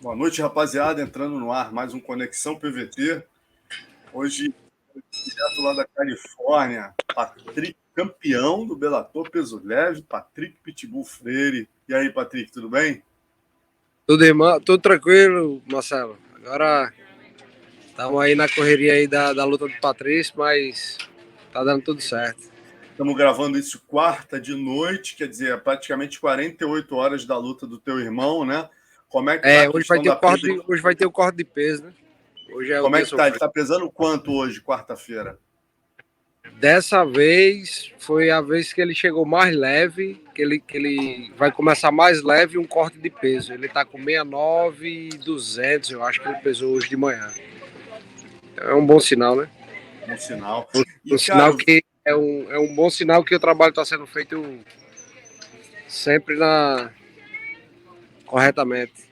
Boa noite, rapaziada. Entrando no ar, mais um Conexão PVT. Hoje, direto lá da Califórnia, Patrick, campeão do Bellator Peso Leve, Patrick Pitbull Freire. E aí, Patrick, tudo bem? Tudo tranquilo, Marcelo. Agora estamos aí na correria aí da luta do Patrício, mas tá dando tudo certo. Estamos gravando isso quarta de noite, quer dizer, praticamente 48 horas da luta do teu irmão, né? Como é que tá a questão da perda? Hoje vai ter o corte de peso, né? Hoje é o Como é dia que tá? Ele sofrido. tá pesando quanto hoje, quarta-feira? Dessa vez foi a vez que ele chegou mais leve, que ele vai começar mais leve um corte de peso. Ele tá com 69,200, eu acho que ele pesou hoje de manhã. É um bom sinal, né? Um sinal. E, Um cara, sinal que é um bom sinal que o trabalho está sendo feito sempre corretamente.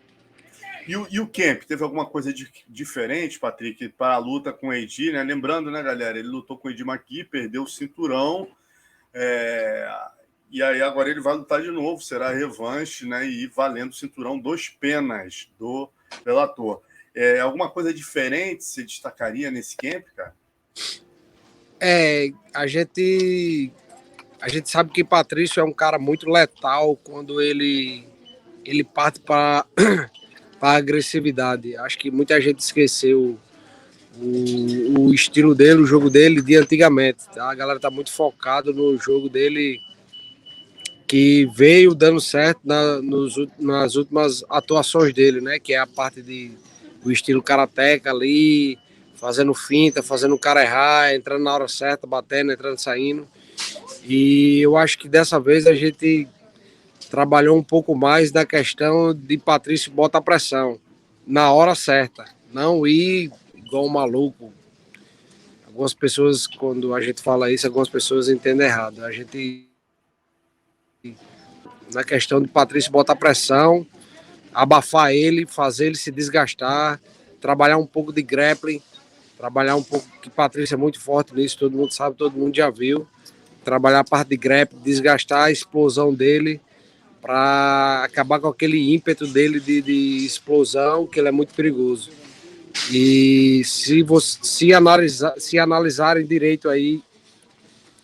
E o Kemp, teve alguma coisa diferente, Patrick, para a luta com o Eddie, né? Lembrando, né, galera, ele lutou com o Eddie McKee, perdeu o cinturão, e aí agora ele vai lutar de novo, será a revanche, né? E valendo o cinturão dos penas do Bellator. Alguma coisa diferente se destacaria nesse camp, cara? A gente sabe que Patrício é um cara muito letal quando ele parte para a agressividade. Acho que muita gente esqueceu o estilo dele, o jogo dele de antigamente. Tá? A galera tá muito focado no jogo dele que veio dando certo nas últimas atuações dele, né? Que é a parte do estilo karateca ali, fazendo finta, fazendo o cara errar, entrando na hora certa, batendo, entrando, saindo. E eu acho que dessa vez a gente trabalhou um pouco mais da questão de Patrício botar pressão na hora certa, não ir igual um maluco. Algumas pessoas, quando a gente fala isso, algumas pessoas entendem errado. A gente, na questão de Patrício botar pressão, abafar ele, fazer ele se desgastar, trabalhar um pouco de grappling, trabalhar um pouco, que Patrício é muito forte nisso, todo mundo sabe, todo mundo já viu. Trabalhar a parte de grappling, desgastar a explosão dele, para acabar com aquele ímpeto dele de explosão, que ele é muito perigoso. E se analisarem direito aí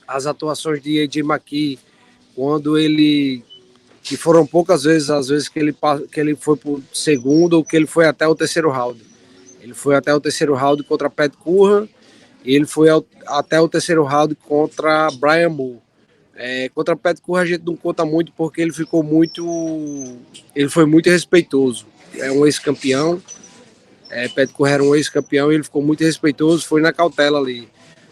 as atuações de Eddie McKee, quando ele, que foram poucas vezes, às vezes que ele foi para o segundo ou que ele foi até o terceiro round. Ele foi até o terceiro round contra Pat Curran e ele foi até o terceiro round contra Brian Moore. Contra Pat Curran a gente não conta muito porque ele foi muito respeitoso. É um ex-campeão, Pat Curran era um ex-campeão e ele ficou muito respeitoso, foi na cautela ali.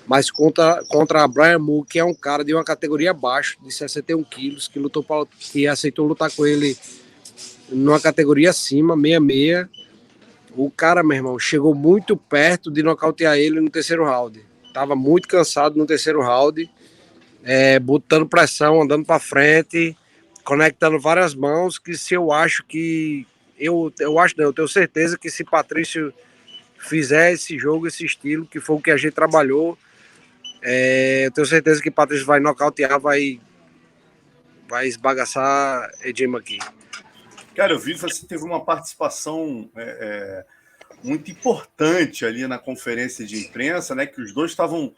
Mas contra Brian Moore, que é um cara de uma categoria abaixo, de 61 quilos, que aceitou lutar com ele numa categoria acima, 66. O cara, meu irmão, chegou muito perto de nocautear ele no terceiro round. Tava muito cansado no terceiro round, botando pressão, andando para frente, conectando várias mãos, que se eu acho que... Eu acho não, eu tenho certeza que se Patrício fizer esse jogo, esse estilo, que foi o que a gente trabalhou, eu tenho certeza que Patrício vai nocautear, vai esbagaçar Edema aqui. Cara, eu vi que você teve uma participação muito importante ali na conferência de imprensa, né? Que os dois estavam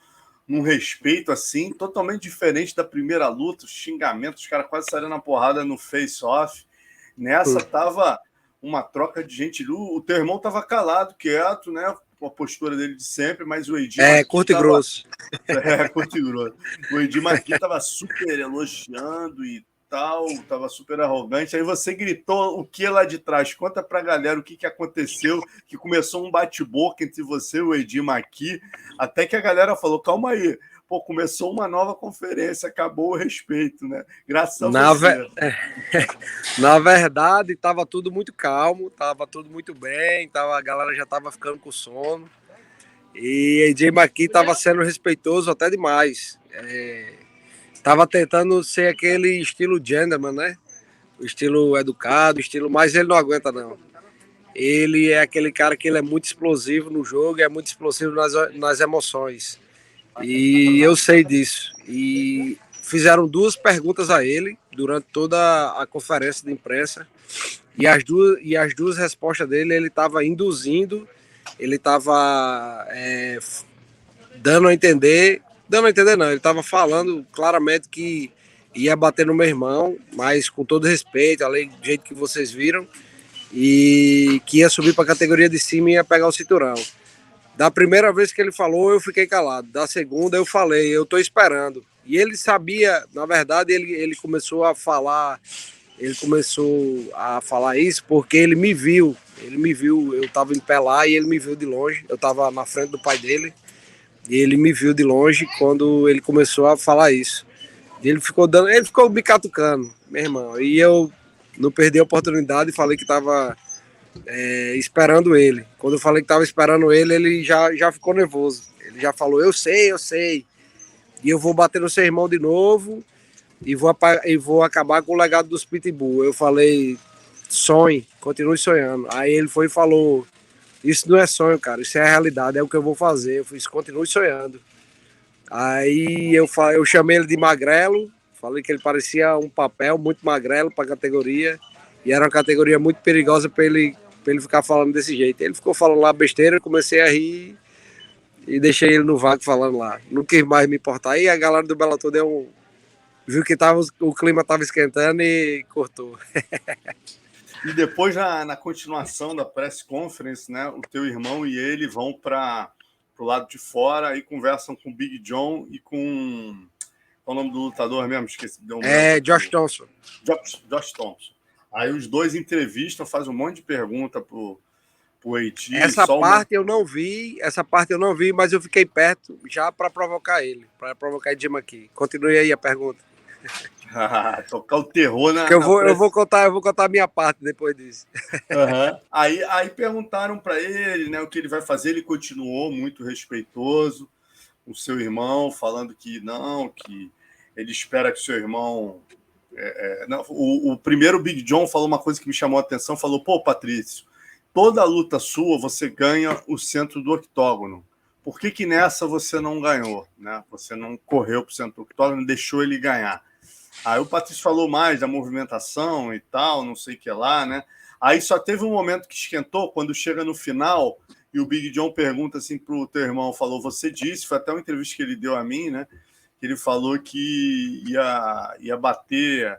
num respeito assim, totalmente diferente da primeira luta, os xingamentos, os caras quase saíram na porrada no face-off. Nessa tava uma troca de gente. O teu irmão tava calado, quieto, né? Com a postura dele de sempre, mas o Eddie curto e grosso. Curto e grosso. O Eddie McKee tava super elogiando e tal, tava super arrogante. Aí você gritou o que lá de trás? Conta pra galera o que aconteceu, que começou um bate-boca entre você e o Eddie McKee, até que a galera falou, calma aí, pô, começou uma nova conferência, acabou o respeito, né? Graças a você. Na verdade, tava tudo muito calmo, tava tudo muito bem, a galera já tava ficando com sono. E AJ McKee tava sendo respeitoso até demais. Tava tentando ser aquele estilo gentleman, né? O estilo educado, mas ele não aguenta não. Ele é aquele cara que ele é muito explosivo no jogo, é muito explosivo nas emoções. E eu sei disso. E fizeram duas perguntas a ele durante toda a conferência de imprensa. E as duas respostas dele, ele estava induzindo, ele estava dando a entender não, ele estava falando claramente que ia bater no meu irmão, mas com todo respeito, além do jeito que vocês viram, e que ia subir para a categoria de cima e ia pegar o cinturão. Da primeira vez que ele falou, eu fiquei calado. Da segunda, eu falei, eu tô esperando. E ele sabia, na verdade, ele começou a falar, isso porque ele me viu. Ele me viu, eu tava em pé lá e ele me viu de longe. Eu tava na frente do pai dele e ele me viu de longe quando ele começou a falar isso. E ele ficou me catucando, meu irmão. E eu não perdi a oportunidade e falei que tava esperando ele. Quando eu falei que estava esperando ele, ele já ficou nervoso. Ele já falou, eu sei. E eu vou bater no seu irmão de novo e vou acabar com o legado dos Pitbull. Eu falei, sonhe, continue sonhando. Aí ele foi e falou, isso não é sonho, cara, isso é a realidade, é o que eu vou fazer. Eu fiz, continue sonhando. Aí eu chamei ele de magrelo, falei que ele parecia um papel muito magrelo para a categoria. E era uma categoria muito perigosa para ele ficar falando desse jeito. Ele ficou falando lá besteira, comecei a rir e deixei ele no vácuo falando lá. Não quis mais me importar. Aí a galera do Bellator viu que o clima estava esquentando e cortou. E depois, na continuação da press conference, né, o teu irmão e ele vão para o lado de fora e conversam com o Big John e com... Qual é o nome do lutador mesmo? Esqueci. Josh Thompson. Josh Thompson. Aí os dois entrevistam, fazem um monte de pergunta pro AJ. Essa parte eu não vi, mas eu fiquei perto já para provocar ele, para provocar o Jim aqui. Continue aí a pergunta. Tocar o terror na. Eu vou contar a minha parte depois disso. Uhum. Aí perguntaram para ele, né, o que ele vai fazer. Ele continuou muito respeitoso, o seu irmão, falando que não, que ele espera que o seu irmão. Não, o primeiro Big John falou uma coisa que me chamou a atenção, falou, pô, Patrício, toda luta sua você ganha o centro do octógono. Por que nessa você não ganhou? Né? Você não correu para o centro do octógono, deixou ele ganhar. Aí o Patrício falou mais da movimentação e tal, não sei o que lá, né? Aí só teve um momento que esquentou, quando chega no final e o Big John pergunta assim pro teu irmão, falou, você disse, foi até uma entrevista que ele deu a mim, né? Ele falou que ia bater,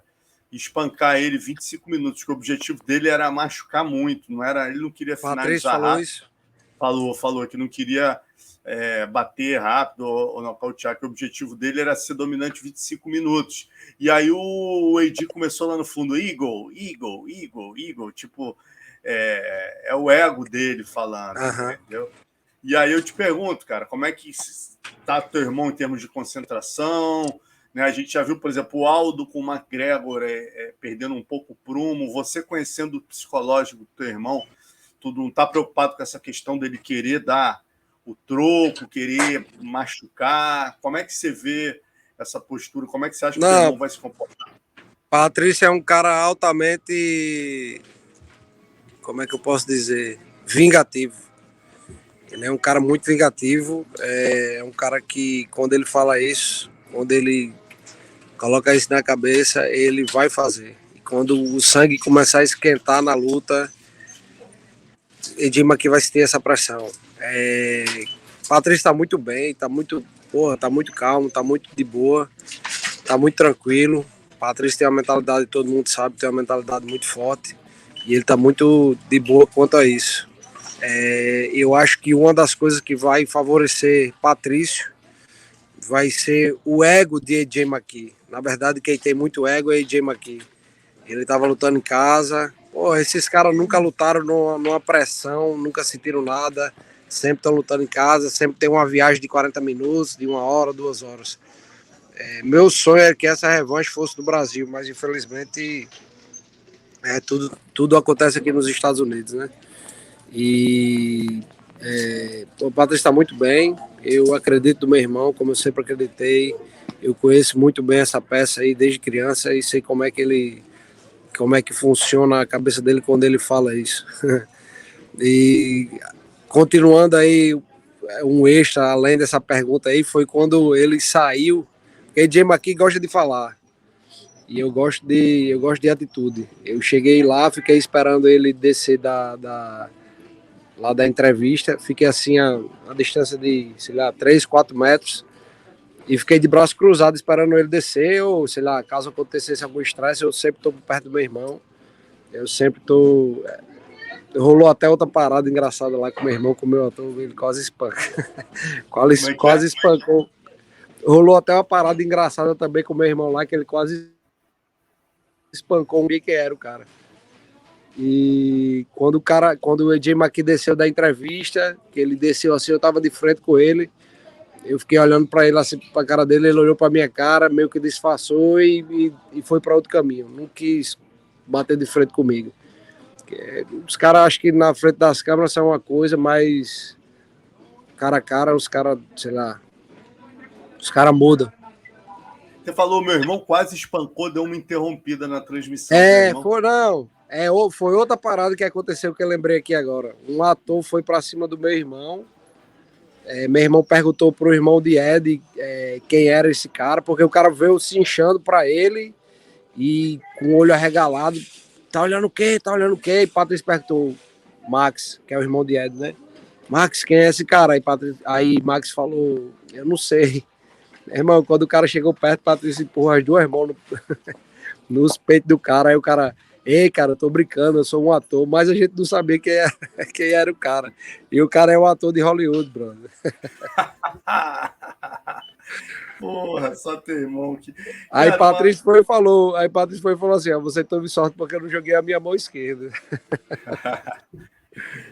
espancar ele 25 minutos, que o objetivo dele era machucar muito, ele não queria finalizar rápido. Isso. Falou que não queria bater rápido ou nocautear, que o objetivo dele era ser dominante 25 minutos. E aí o AJ começou lá no fundo, Eagle, tipo, é o ego dele falando, entendeu? E aí eu te pergunto, cara, como é que está teu irmão em termos de concentração? Né? A gente já viu, por exemplo, o Aldo com o McGregor perdendo um pouco o prumo. Você conhecendo o psicológico do teu irmão, tu não está preocupado com essa questão dele querer dar o troco, querer machucar? Como é que você vê essa postura? Como é que você acha que o teu irmão vai se comportar? Patrício é um cara altamente, como é que eu posso dizer, vingativo. Ele é um cara muito vingativo, é um cara que, quando ele fala isso, quando ele coloca isso na cabeça, ele vai fazer. E quando o sangue começar a esquentar na luta, Edima aqui vai ter essa pressão. Patrício está muito bem, está muito calmo, está muito de boa, está muito tranquilo. Patrício tem uma mentalidade, todo mundo sabe, tem uma mentalidade muito forte. E ele está muito de boa quanto a isso. Eu acho que uma das coisas que vai favorecer Patrício vai ser o ego de AJ McKee. Na verdade, quem tem muito ego é AJ McKee. Ele estava lutando em casa. Pô, esses caras nunca lutaram numa pressão, nunca sentiram nada. Sempre estão lutando em casa, sempre tem uma viagem de 40 minutos, de 1 hora, 2 horas. Meu sonho é que essa revanche fosse do Brasil, mas infelizmente tudo acontece aqui nos Estados Unidos, né? E o Patrício está muito bem. Eu acredito no meu irmão, como eu sempre acreditei. Eu conheço muito bem essa peça aí desde criança e sei como é que funciona a cabeça dele quando ele fala isso. E continuando aí, um extra além dessa pergunta aí, foi quando ele saiu. AJ McKee gosta de falar. E eu gosto de atitude. Eu cheguei lá, fiquei esperando ele descer lá da entrevista, fiquei assim a distância de, sei lá, 3, 4 metros, e fiquei de braço cruzado esperando ele descer, ou sei lá, caso acontecesse algum estresse, eu sempre tô perto do meu irmão, eu sempre tô... Rolou até outra parada engraçada lá com meu irmão, com o meu ator, ele quase espanca. Como é que é? Quase espancou. Rolou até uma parada engraçada também com o meu irmão lá, que ele quase espancou um que era o cara. E quando o AJ McKee desceu da entrevista, que ele desceu assim, eu tava de frente com ele, eu fiquei olhando para ele assim, pra cara dele, ele olhou pra minha cara, meio que disfarçou e foi para outro caminho. Não quis bater de frente comigo. Os caras acham que na frente das câmeras são uma coisa, mas cara a cara, os caras, sei lá, os caras mudam. Você falou, meu irmão quase espancou, deu uma interrompida na transmissão. Foi não. Foi outra parada que aconteceu que eu lembrei aqui agora. Um ator foi para cima do meu irmão. Meu irmão perguntou pro irmão de Ed quem era esse cara, porque o cara veio se inchando para ele e com o olho arregalado. Tá olhando o quê? Tá olhando o quê? E Patrícia perguntou, Max, que é o irmão de Ed, né? Max, quem é esse cara? Aí Max falou, eu não sei. Irmão, quando o cara chegou perto, Patrícia empurrou as duas mãos nos peitos do cara. Aí o cara, ei, cara, eu tô brincando, eu sou um ator, mas a gente não sabia quem era o cara. E o cara é um ator de Hollywood, brother. Porra, só teu irmão que. Aí Patrícia foi e falou assim: você teve sorte porque eu não joguei a minha mão esquerda.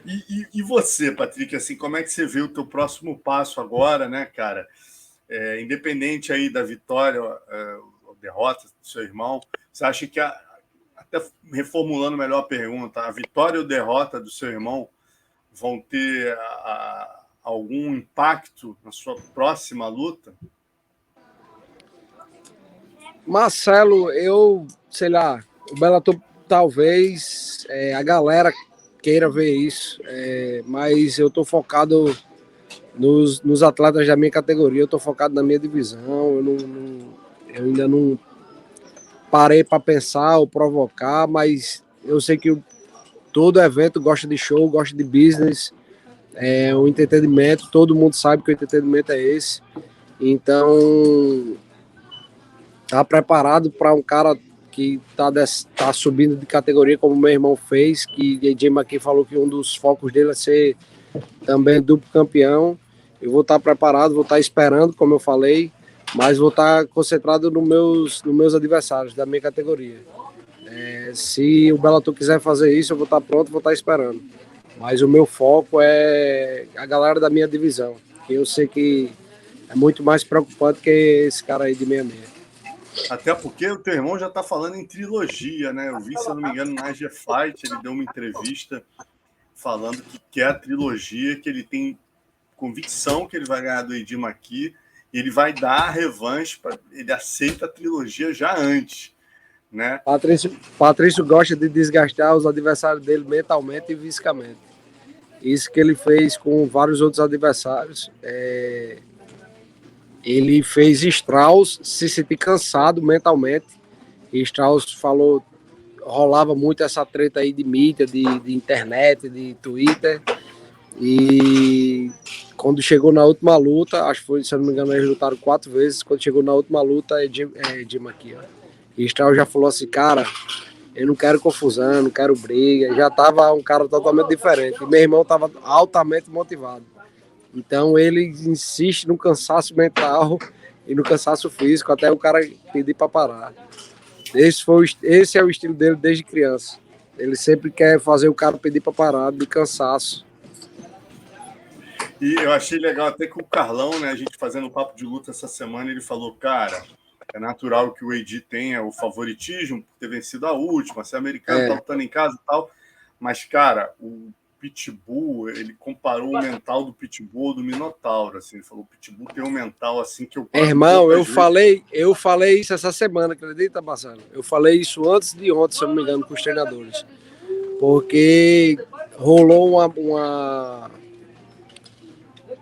E você, Patrick, assim, como é que você vê o teu próximo passo agora, né, cara? Independente aí da vitória ou derrota do seu irmão, você acha que, até reformulando melhor a pergunta, a vitória ou derrota do seu irmão vão ter algum impacto na sua próxima luta? Marcelo, eu, sei lá, o Bellator talvez a galera queira ver isso, mas eu tô focado nos atletas da minha categoria, eu tô focado na minha divisão, eu ainda não parei para pensar ou provocar, mas eu sei que todo evento gosta de show, gosta de business, o entretenimento, todo mundo sabe que o entretenimento é esse, então tá preparado para um cara que tá subindo de categoria como meu irmão fez, que AJ McKee falou que um dos focos dele é ser também duplo campeão. Eu vou estar preparado, vou estar esperando, como eu falei, mas vou estar concentrado nos meus adversários da minha categoria. Se o Bellator quiser fazer isso, eu vou estar pronto, vou estar esperando. Mas o meu foco é a galera da minha divisão, que eu sei que é muito mais preocupante que esse cara aí de 66. Até porque o teu irmão já está falando em trilogia, né? Eu vi, se eu não me engano, na AG Fight, ele deu uma entrevista falando que quer a trilogia, que ele tem convicção que ele vai ganhar do AJ McKee, e ele vai dar a revanche, ele aceita a trilogia já antes, né? Patrício gosta de desgastar os adversários dele mentalmente e fisicamente. Isso que ele fez com vários outros adversários. Ele fez Strauss se sentir cansado mentalmente. E Strauss falou, rolava muito essa treta aí de mídia, de internet, de Twitter. E quando chegou na última luta, acho que foi, se eu não me engano, eles lutaram 4 vezes. Quando chegou na última luta, Jim aqui, ó. E Strauss já falou assim, cara, eu não quero confusão, não quero briga. Já tava um cara totalmente diferente. E meu irmão tava altamente motivado. Então ele insiste no cansaço mental e no cansaço físico até o cara pedir para parar. Esse é o estilo dele desde criança. Ele sempre quer fazer o cara pedir para parar de cansaço. E eu achei legal até que o Carlão, né, a gente fazendo um papo de luta essa semana, ele falou, cara, é natural que o AJ tenha o favoritismo por ter vencido a última, ser americano, tá lutando em casa e tal, mas, cara, o Pitbull, ele comparou o mental do Pitbull do Minotauro, assim, ele falou, o Pitbull tem um mental assim que eu... Irmão, eu falei isso essa semana, acredita, Marcelo? Eu falei isso antes de ontem, se eu não me engano, com os treinadores, porque rolou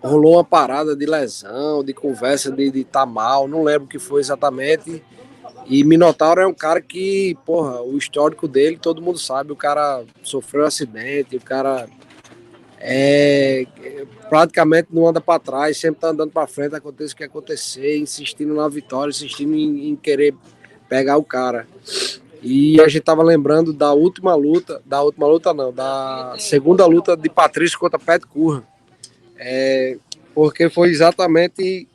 uma parada de lesão, de conversa de tá mal, não lembro o que foi exatamente, E Minotauro é um cara que, porra, o histórico dele, todo mundo sabe, o cara sofreu um acidente, o cara praticamente não anda para trás, sempre tá andando para frente, aconteça o que acontecer, insistindo na vitória, insistindo em querer pegar o cara. E a gente tava lembrando da última luta não, da segunda luta de Patrício contra Pat Curran. Porque foi exatamente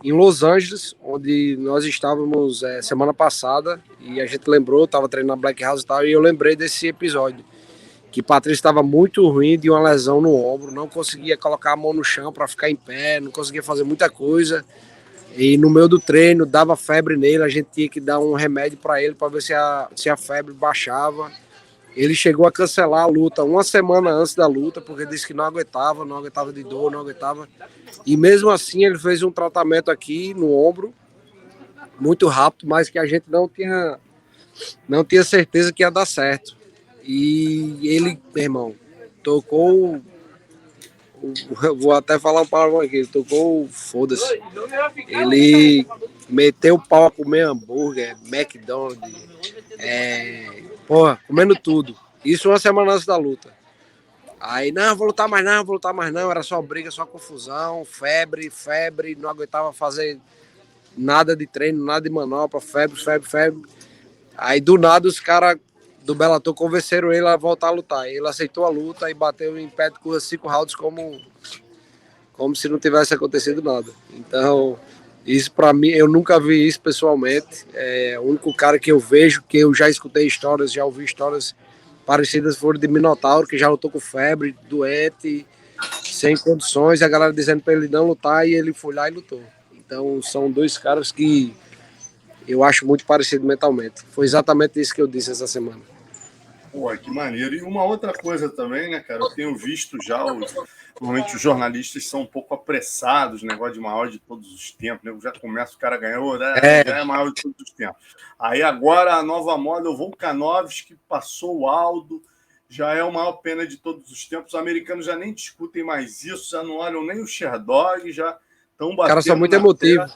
em Los Angeles, onde nós estávamos semana passada, e a gente lembrou, estava treinando na Black House e tal, e eu lembrei desse episódio, que Patrício estava muito ruim de uma lesão no ombro, não conseguia colocar a mão no chão para ficar em pé, não conseguia fazer muita coisa, e no meio do treino dava febre nele, a gente tinha que dar um remédio para ele para ver se a febre baixava. Ele chegou a cancelar a luta uma semana antes da luta, porque disse que não aguentava de dor, não aguentava. E mesmo assim ele fez um tratamento aqui no ombro, muito rápido, mas que a gente não tinha certeza que ia dar certo. E ele, meu irmão, tocou. Vou até falar um palavrão aqui, ele tocou, foda-se. Ele meteu o pau a comer hambúrguer, McDonald's, porra, comendo tudo. Isso uma semana antes da luta. Aí, não, vou lutar mais não, vou lutar mais não. Era só briga, só confusão, febre, não aguentava fazer nada de treino, nada de manopla, febre. Aí, do nada, os caras do Bellator convenceram ele a voltar a lutar. Ele aceitou a luta e bateu em pé de curva 5 rounds como se não tivesse acontecido nada. Então, isso pra mim, eu nunca vi isso pessoalmente. É o único cara que eu vejo, que eu já escutei histórias, já ouvi histórias parecidas foram de Minotauro, que já lutou com febre, doente, sem condições, e a galera dizendo para ele não lutar, e ele foi lá e lutou. Então são dois caras que eu acho muito parecido mentalmente. Foi exatamente isso que eu disse essa semana. Pô, que maneiro. E uma outra coisa também, né, cara? Eu tenho visto já normalmente os jornalistas são um pouco apressados, negócio de maior de todos os tempos, né? Já começa, o cara ganhou, né? Já é maior de todos os tempos. Aí agora a nova moda, o Volkanovski passou o Aldo, já é o maior pena de todos os tempos. Os americanos já nem discutem mais isso, já não olham nem o Sherdog, já estão batendo. Os caras são muito emotivos.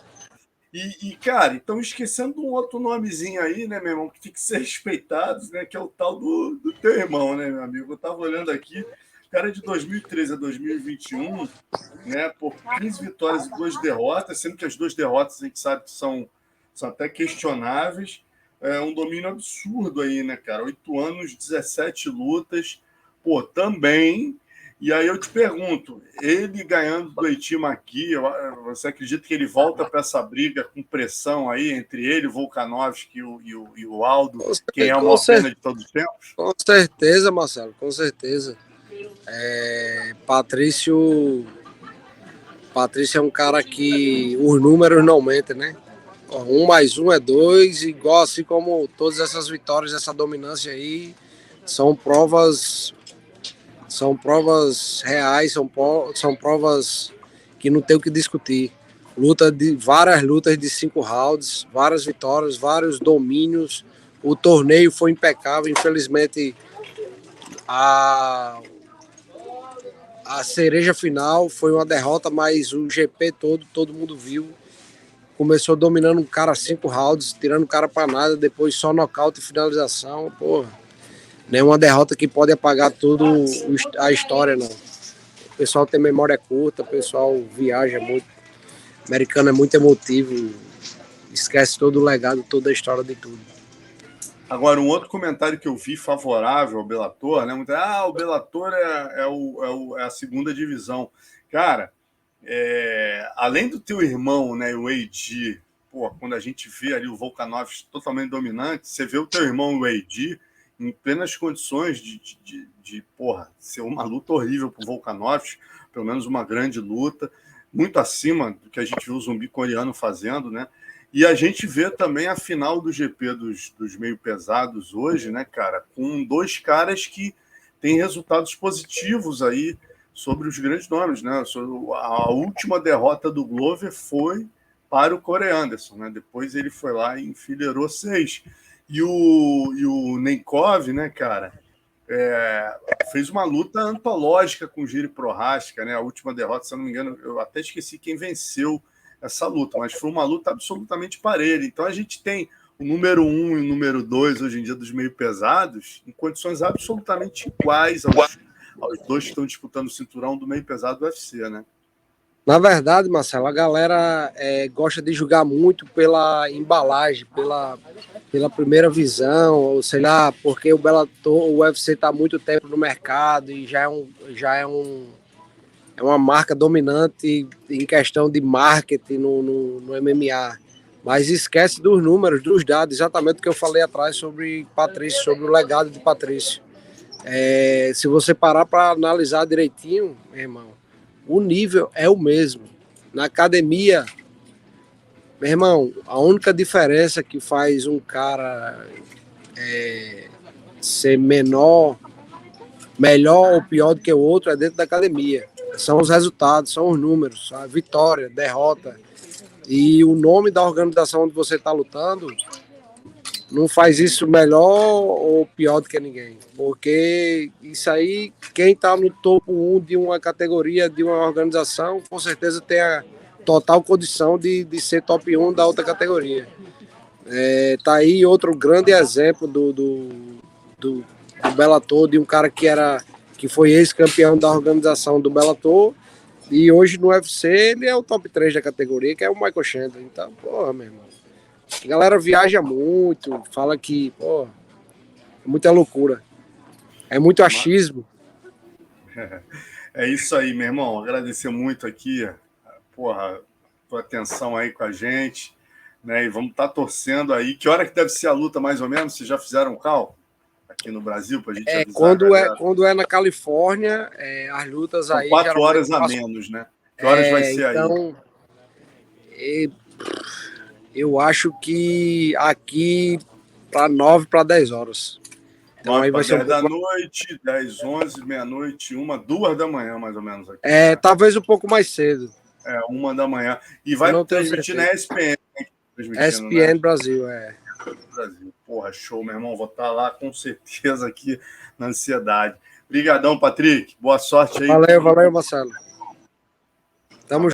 Cara, estão esquecendo um outro nomezinho aí, né, meu irmão, que tem que ser respeitado, né, que é o tal do teu irmão, né, meu amigo? Eu estava olhando aqui, cara, de 2013 a 2021, né, por 15 vitórias e 2 derrotas, sendo que as 2 derrotas a gente sabe que são até questionáveis, um domínio absurdo aí, né, cara? 8 anos, 17 lutas, pô, também. E aí eu te pergunto, ele ganhando do Eitima aqui, você acredita que ele volta para essa briga com pressão aí entre ele, o Volkanovski e o Aldo, quem é a maior pena de todos os tempos? Com certeza, Marcelo, com certeza. Patrício é um cara que os números não mentem, né? 1 mais 1 é 2, igual assim como todas essas vitórias, essa dominância aí, são provas reais, são provas que não tem o que discutir. Várias lutas de 5 rounds, várias vitórias, vários domínios. O torneio foi impecável. Infelizmente, a cereja final foi uma derrota, mas o GP todo mundo viu. Começou dominando um cara 5 rounds, tirando o cara para nada, depois só nocaute e finalização. Porra, nenhuma derrota que pode apagar tudo a história, não. O pessoal tem memória curta, o pessoal viaja muito. O americano é muito emotivo, esquece todo o legado, toda a história de tudo. Agora, um outro comentário que eu vi favorável ao Bellator, né? O Bellator é a segunda divisão. Cara, além do teu irmão, né, o AD, pô, quando a gente vê ali o Volkanovski totalmente dominante, você vê o teu irmão, o AD, em plenas condições de porra, ser uma luta horrível pro Volkanovski, pelo menos uma grande luta, muito acima do que a gente viu o zumbi coreano fazendo, né? E a gente vê também a final do GP dos meio pesados hoje, né, cara, com 2 caras que têm resultados positivos aí sobre os grandes nomes, né? A última derrota do Glover foi para o Corey Anderson, né? Depois ele foi lá e enfileirou 6. E o Nenkov, né, cara, fez uma luta antológica com o Jiri Prochazka, né? A última derrota, se eu não me engano, eu até esqueci quem venceu essa luta, mas foi uma luta absolutamente parelha. Então a gente tem o número 1 e o número 2, hoje em dia, dos meio pesados, em condições absolutamente iguais aos dois que estão disputando o cinturão do meio pesado do UFC, né? Na verdade, Marcelo, a galera gosta de julgar muito pela embalagem, pela primeira visão, ou sei lá, porque o Bellator, o UFC está há muito tempo no mercado e é uma marca dominante em questão de marketing no MMA. Mas esquece dos números, dos dados, exatamente o que eu falei atrás sobre Patrício, sobre o legado de Patrício. Se você parar para analisar direitinho, meu irmão, o nível é o mesmo. Na academia, meu irmão, a única diferença que faz um cara ser menor, melhor ou pior do que o outro é dentro da academia. São os resultados, são os números, a vitória, derrota. E o nome da organização onde você está lutando não faz isso melhor ou pior do que ninguém. Porque isso aí, quem está no topo 1 de uma categoria, de uma organização, com certeza tem a total condição de ser top 1 da outra categoria. Tá aí outro grande exemplo do Bellator, de um cara que foi ex-campeão da organização do Bellator, e hoje no UFC ele é o top 3 da categoria, que é o Michael Chandler. Então, porra, meu irmão. A galera viaja muito, fala que, pô, é muita loucura. É muito achismo. É isso aí, meu irmão. Agradecer muito aqui, porra, tua atenção aí com a gente, né? E vamos estar torcendo aí. Que hora que deve ser a luta, mais ou menos? Vocês já fizeram o cálculo aqui no Brasil para a gente avisar? Quando é na Califórnia, as lutas são aí... 4 horas a menos, né? Que horas vai ser então, aí? Eu acho que aqui para 9 para 10 horas. Então, 9 para 10 da noite, 10, 11, meia-noite, 1, 2 da manhã, mais ou menos. Aqui, né? Talvez um pouco mais cedo. 1 da manhã. E vai transmitir na ESPN, né? ESPN, né? Brasil, Brasil. Porra, show, meu irmão. Vou estar lá com certeza aqui na ansiedade. Obrigadão, Patrick. Boa sorte aí. Valeu, Marcelo. Tamo junto.